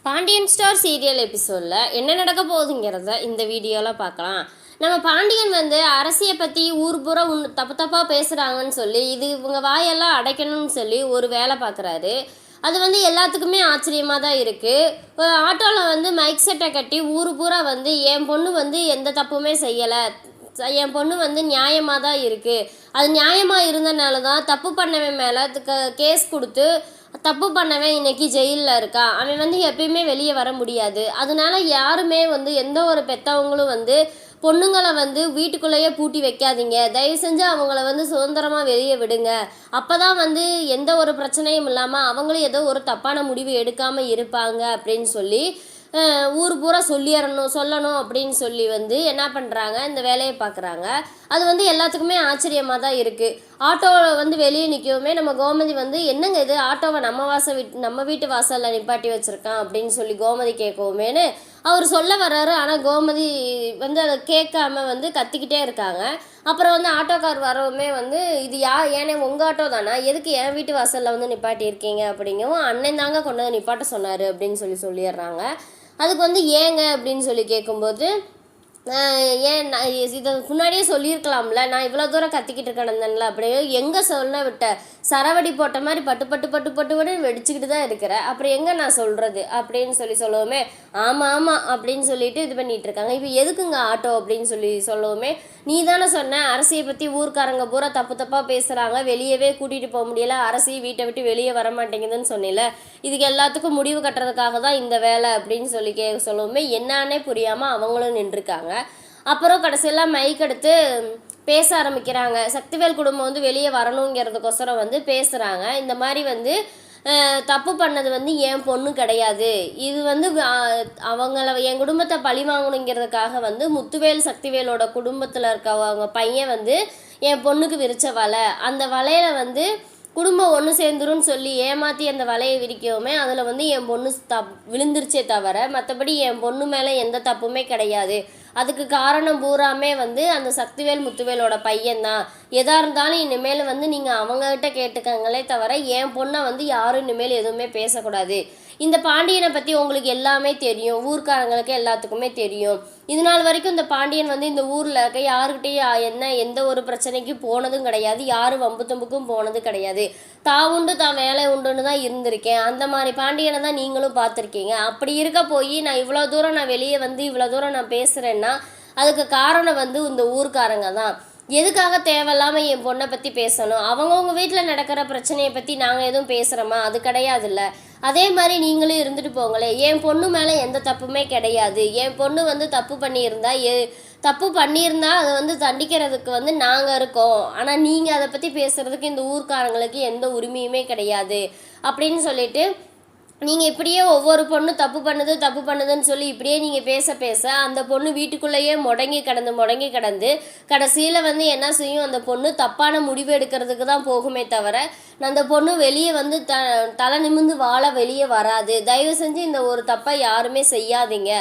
Pandian star serial எபிசோடில் என்ன நடக்க போகுதுங்கிறத இந்த வீடியோவில் பார்க்கலாம். நம்ம பாண்டியன் அரசியை பற்றி ஊர் பூரா தப்பு தப்பாக பேசுகிறாங்கன்னு சொல்லி இது இவங்க வாயெல்லாம் அடைக்கணும்னு சொல்லி ஒரு வேலை பார்க்குறாரு. அது எல்லாத்துக்குமே ஆச்சரியமாக தான் இருக்குது. ஆட்டோவில் மைக் செட்டை கட்டி ஊர் பூரா என் பொண்ணு எந்த தப்புமே செய்யலை, என் பொண்ணு நியாயமாக தான் இருக்குது, அது நியாயமாக இருந்தனால தான் தப்பு பண்ணவன் மேலே கேஸ் கொடுத்து தப்பு பண்ணவன் இன்னைக்கு ஜெயிலில் இருக்கான், அவன் எப்பயுமே வெளியே வர முடியாது, அதனால யாருமே எந்த ஒரு பெற்றவங்களும் பொண்ணுங்களை வீட்டுக்குள்ளேயே பூட்டி வைக்காதீங்க, தயவு செஞ்சு அவங்கள சுதந்திரமாக வெளியே விடுங்க, அப்போ தான் எந்த ஒரு பிரச்சனையும் இல்லாமல் அவங்களும் ஏதோ ஒரு தப்பான முடிவு எடுக்காமல் இருப்பாங்க அப்படின்னு சொல்லி ஊர் பூரா சொல்லணும் அப்படின்னு சொல்லி என்ன பண்ணுறாங்க, இந்த வேலையை பார்க்குறாங்க. அது எல்லாத்துக்குமே ஆச்சரியமாக தான் இருக்குது. ஆட்டோவில் வெளியே நிற்கவுமே நம்ம கோமதி என்னங்க இது ஆட்டோவை நம்ம வீட்டு வாசலில் நிப்பாட்டி வச்சுருக்கான் அப்படின்னு சொல்லி கோமதி கேட்கவுமேனு அவர் சொல்ல வர்றாரு. ஆனால் கோமதி அதை கேட்காம கத்திக்கிட்டே இருக்காங்க. அப்புறம் ஆட்டோக்கார் வரவுமே இது ஏனே உங்கள் ஆட்டோ தானா, எதுக்கு என் வீட்டு வாசலில் நிப்பாட்டி இருக்கீங்க அப்படிங்கவும், அண்ணன் தாங்க கொண்டு வந்து நிப்பாட்ட சொன்னார் அப்படின்னு சொல்லிடுறாங்க. அதுக்கு ஏங்க அப்படின்னு சொல்லி கேட்கும்போது, ஏன் நான் இதை முன்னாடியே சொல்லியிருக்கலாம்ல, நான் இவ்வளோ தூரம் கத்திக்கிட்டு கிடந்தேன்ல, அப்படியே எங்கே சொல்ல விட்ட, சரவடி போட்ட மாதிரி பட்டு பட்டு பட்டு பட்டு வெடிச்சுக்கிட்டு தான் இருக்கிறேன், அப்புறம் எங்கே நான் சொல்கிறது அப்படின்னு சொல்லவுமே, ஆமாம் அப்படின்னு சொல்லிட்டு இது பண்ணிகிட்டு இருக்காங்க. இப்போ எதுக்குங்க ஆட்டோ அப்படின்னு சொல்லவுமே, நீ தானே சொன்ன அரசியை பற்றி ஊர்க்காரங்க பூரா தப்பு தப்பாக பேசுகிறாங்க, வெளியவே கூட்டிகிட்டு போக முடியல, அரசி வீட்டை விட்டு வெளியே வர மாட்டேங்குதுன்னு சொன்னில, இதுக்கு எல்லாத்துக்கும் முடிவு கட்டுறதுக்காக தான் இந்த வேலை அப்படின்னு சொல்லி சொல்லவுமே என்னான்னே புரியாமல் அவங்களும் நின்றுருக்காங்க. அப்புறம் கடைசியெல்லாம் மைக் எடுத்து பேச ஆரம்பிக்கிறாங்க. சக்திவேல் குடும்பம் வெளியே வரணுங்கிறதுக்கோசரம் பேசுகிறாங்க. இந்த மாதிரி தப்பு பண்ணது என் பொண்ணு கிடையாது, இது அவங்கள என் குடும்பத்தை பழி வாங்கணுங்கிறதுக்காக முத்துவேல் சக்திவேலோட குடும்பத்தில் இருக்கவங்க பையன் என் பொண்ணுக்கு விரித்த வலை, அந்த வலையில் குடும்பம் ஒன்று சேர்ந்துருன்னு சொல்லி ஏமாற்றி அந்த வலையை விரிக்கவுமே அதில் என் பொண்ணு விழுந்துருச்சே தவிர மற்றபடி என் பொண்ணு மேலே எந்த தப்புமே கிடையாது, அதுக்கு காரணம் பூராமே அந்த சக்திவேல் முத்துவேலோட பையன்தான், எதாக இருந்தாலும் இனிமேல் நீங்கள் அவங்ககிட்ட கேட்டுக்கங்களே தவிர என் பொண்ணை யாரும் இனிமேல் எதுவுமே பேசக்கூடாது, இந்த பாண்டியனை பற்றி உங்களுக்கு எல்லாமே தெரியும், ஊர்க்காரங்களுக்கு எல்லாத்துக்குமே தெரியும், இது நாள் வரைக்கும் இந்த பாண்டியன் இந்த ஊரில் இருக்க யாருக்கிட்டையும் எந்த ஒரு பிரச்சனைக்கும் போனதும் கிடையாது, யாரும் வம்பு தும்புக்கும் போனது கிடையாது, உண்டு தான் வேலை உண்டுன்னு தான் இருந்திருக்கேன், அந்த மாதிரி பாண்டியனை தான் நீங்களும் பார்த்துருக்கீங்க, அப்படி இருக்க போய் நான் இவ்வளோ தூரம் நான் வெளியே இவ்வளோ தூரம் நான் பேசுகிறேன்னா அதுக்கு காரணம் இந்த ஊர்க்காரங்க தான், எதுக்காக தேவையில்லாமல் என் பொண்ணை பற்றி பேசணும், அவங்கவுங்க வீட்டில் நடக்கிற பிரச்சனையை பற்றி நாங்கள் எதுவும் பேசுகிறோமா, அது கிடையாதுல்ல, அதே மாதிரி நீங்களும் இருந்துட்டு போங்களே, என் பொண்ணு மேலே எந்த தப்புமே கிடையாது, என் பொண்ணு தப்பு பண்ணியிருந்தா அதை தண்டிக்கிறதுக்கு நாங்கள் இருக்கோம், ஆனால் நீங்கள் அதை பற்றி பேசுகிறதுக்கு இந்த ஊர்க்காரங்களுக்கு எந்த உரிமையுமே கிடையாது அப்படின்னு சொல்லிட்டு, நீங்கள் இப்படியே ஒவ்வொரு பொண்ணு தப்பு பண்ணுதுன்னு சொல்லி இப்படியே நீங்கள் பேச அந்த பொண்ணு வீட்டுக்குள்ளேயே முடங்கி கிடந்து கடைசியில் என்ன செய்யும், அந்த பொண்ணு தப்பான முடிவு எடுக்கிறதுக்கு தான் போகுமே தவிர அந்த பொண்ணு வெளியே தலை நிமிர்ந்து வாழ வெளியே வராது, தயவு செஞ்சு இந்த ஒரு தப்பை யாருமே செய்யாதீங்க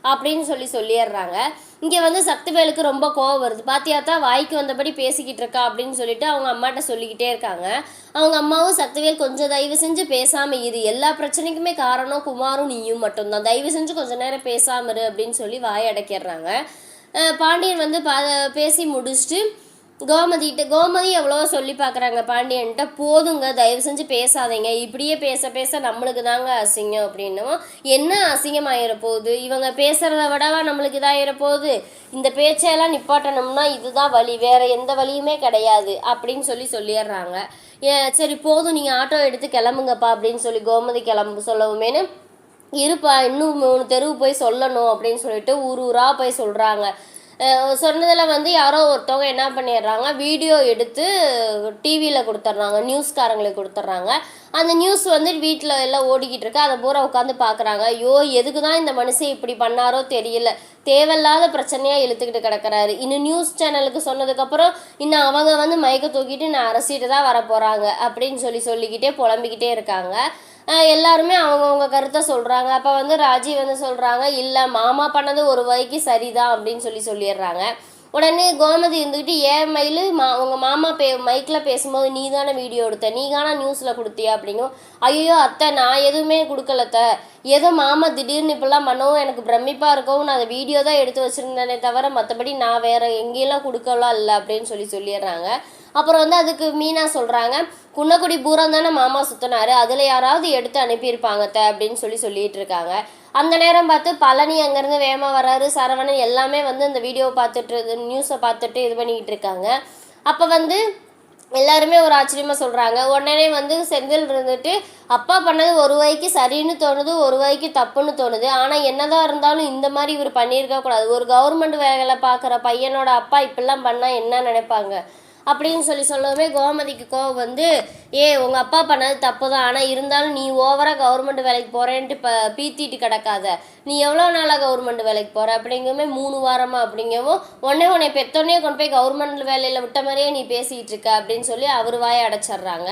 அப்படின்னு சொல்லிடுறாங்க. இங்கே சக்திவேலுக்கு ரொம்ப கோவம் வருது. பாத்தியாத்தா வாய்க்கு வந்தபடி பேசிக்கிட்டு இருக்கா அப்படின்னு சொல்லிட்டு அவங்க அம்மாட்ட சொல்லிக்கிட்டே இருக்காங்க. அவங்க அம்மாவும் சக்திவேல் கொஞ்சம் தயவு செஞ்சு பேசாமல் இரு, எல்லா பிரச்சனைக்குமே காரணம் குமாரும் நீயும் மட்டும்தான், தயவு செஞ்சு கொஞ்சம் நேரம் பேசாமல் இரு அப்படின்னு சொல்லி வாய் அடைக்கிறாங்க. பாண்டியன் பேசி முடிச்சுட்டு கோமதி எவ்வளோ சொல்லி பார்க்குறாங்க பாண்டியன்ட்ட, போதுங்க தயவு செஞ்சு பேசாதீங்க, இப்படியே பேச நம்மளுக்கு தாங்க அசிங்கம் அப்படின்னும், என்ன அசிங்கம் ஆகிட போகுது, இவங்க பேசுகிறத விடவா நம்மளுக்கு இதாகிட போகுது, இந்த பேச்சையெல்லாம் நிப்பாட்டணும்னா இதுதான் வழி, வேறு எந்த வழியுமே கிடையாது அப்படின்னு சொல்லிடுறாங்க. சரி போதும் நீங்கள் ஆட்டோ எடுத்து கிளம்புங்கப்பா அப்படின்னு சொல்லி கோமதி சொல்லவுமேனு, இருப்பா இன்னும் 3 தெருவு போய் சொல்லணும் அப்படின்னு சொல்லிட்டு ஊராக போய் சொல்கிறாங்க. சொன்னதில் யாரோ ஒருத்தவங்க என்ன பண்ணிடுறாங்க, வீடியோ எடுத்து டிவியில் கொடுத்துட்றாங்க, நியூஸ்காரங்களுக்கு கொடுத்துட்றாங்க. அந்த நியூஸ் வீட்டில் எல்லாம் ஓடிக்கிட்டு இருக்கு, அதை பூரா உட்காந்து பார்க்குறாங்க. ஐயோ எதுக்கு தான் இந்த மனுஷன் இப்படி பண்ணாரோ தெரியல, தேவையில்லாத பிரச்சனையாக இழுத்துக்கிட்டு கிடக்கிறாரு, இன்னும் நியூஸ் சேனலுக்கு சொன்னதுக்கப்புறம் இன்னும் அவங்க மயக்க தூக்கிட்டு நான் அரசிட்டு தான் வர போகிறாங்க அப்படின்னு சொல்லிக்கிட்டே புலம்பிக்கிட்டே இருக்காங்க. எல்லாருமே அவங்கவுங்க கருத்தை சொல்கிறாங்க. அப்போ ராஜி சொல்கிறாங்க, இல்லை மாமா பண்ணது ஒரு வகைக்கு சரிதான் அப்படின்னு சொல்லிடுறாங்க. உடனே கோமதி இருந்துக்கிட்டு ஏன் மயில் உங்கள் மாமா மைக்கில் பேசும்போது நீ தானே வீடியோ எடுத்த, நீ தானே நியூஸில் கொடுத்தியா அப்படிங்கும். ஐயோ அத்தை நான் எதுவுமே கொடுக்கலத்த, ஏதோ மாமா திடீர்னு இப்படிலாம் பண்ணவும் எனக்கு பிரமிப்பாக இருக்கவும் நான் அதை வீடியோ தான் எடுத்து வச்சுருந்தேனே தவிர மற்றபடி நான் வேறு எங்கேயெல்லாம் கொடுக்கலாம் இல்லை அப்படின்னு சொல்லிடுறாங்க. அப்புறம் வந்து அதுக்கு மீனா சொல்கிறாங்க, குன்னக்குடி பூரம் தானே மாமா சுற்றினாரு, அதில் யாராவது எடுத்து அனுப்பியிருப்பாங்க அப்படின்னு சொல்லிட்டு இருக்காங்க. அந்த நேரம் பார்த்து பழனி அங்கேருந்து வேகமாக வராரு, சரவணன் எல்லாமே வந்து இந்த வீடியோவை பார்த்துட்டு நியூஸை பார்த்துட்டு இது பண்ணிக்கிட்டு இருக்காங்க. அப்போ வந்து எல்லாருமே ஒரு ஆச்சரியமாக சொல்கிறாங்க. உடனே வந்து செந்தில் இருந்துட்டு அப்பா பண்ணது ஒரு வகைக்கு சரின்னு தோணுது, ஒரு வகைக்கு தப்புன்னு தோணுது. ஆனால் என்னதான் இருந்தாலும் இந்த மாதிரி இவர் பண்ணியிருக்க கூடாது. ஒரு கவர்மெண்ட் வேலை பார்க்குற பையனோட அப்பா இப்படிலாம் பண்ணால் என்ன நினைப்பாங்க அப்படின்னு சொல்லவே கோமதிக்கு கோவம் வந்து, உங்கள் அப்பா பண்ணது தப்பு தான், ஆனால் இருந்தாலும் நீ ஓவராக கவர்மெண்ட் வேலைக்கு போகிறேன்ட்டு பீத்திட்டு கிடக்காத, நீ எவ்வளோ நாளாக கவர்மெண்ட் வேலைக்கு போகிற அப்படிங்கவே 3 வாரமாக அப்படிங்கவும் உன்னை பெத்தோடனே கொண்டு போய் கவர்மெண்ட் வேலையில் விட்ட மாதிரியே நீ பேசிகிட்டு இருக்க அப்படின்னு சொல்லி அவர் வாயை அடைச்சிட்றாங்க.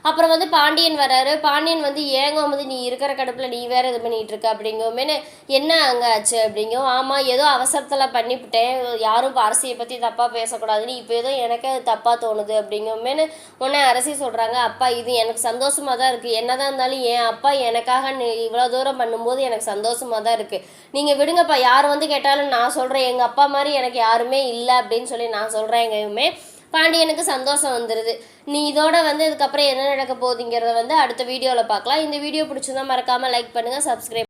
அப்புறம் வந்து பாண்டியன் வராரு. பாண்டியன் வந்து ஏங்கோமதி நீ இருக்கிற கடுப்பில் நீ வேறு இது பண்ணிகிட்டு இருக்க அப்படிங்கவுமேனு என்ன அங்கே ஆச்சு அப்படிங்கும். ஆமாம் ஏதோ அவசரத்தில் பண்ணிவிட்டேன், யாரும் இப்போ அரசியை பற்றி தப்பாக பேசக்கூடாதுன்னு இப்போ ஏதோ எனக்கே அது தப்பாக தோணுது அப்படிங்கவுமேனு உடனே அரசி சொல்கிறாங்க, அப்பா இது எனக்கு சந்தோஷமாக தான் இருக்குது, என்ன தான் இருந்தாலும் என் அப்பா எனக்காக இவ்வளோ தூரம் பண்ணும்போது எனக்கு சந்தோஷமாக தான் இருக்குது, நீங்கள் விடுங்கப்பா, யார் வந்து கேட்டாலும் நான் சொல்கிறேன் எங்கள் அப்பா மாதிரி எனக்கு யாருமே இல்லை அப்படின்னு சொல்லி நான் சொல்கிறேன். எங்கேயுமே பாண்டியனுக்கு சந்தோஷம் வந்துடுது. நீ இதோட வந்து இதுக்கப்புறம் என்ன நடக்க போகுதுங்கிறத வந்து அடுத்த வீடியோவில் பார்க்கலாம். இந்த வீடியோ பிடிச்சிருந்தா மறக்காமல் லைக் பண்ணுங்கள், சப்ஸ்கிரைப்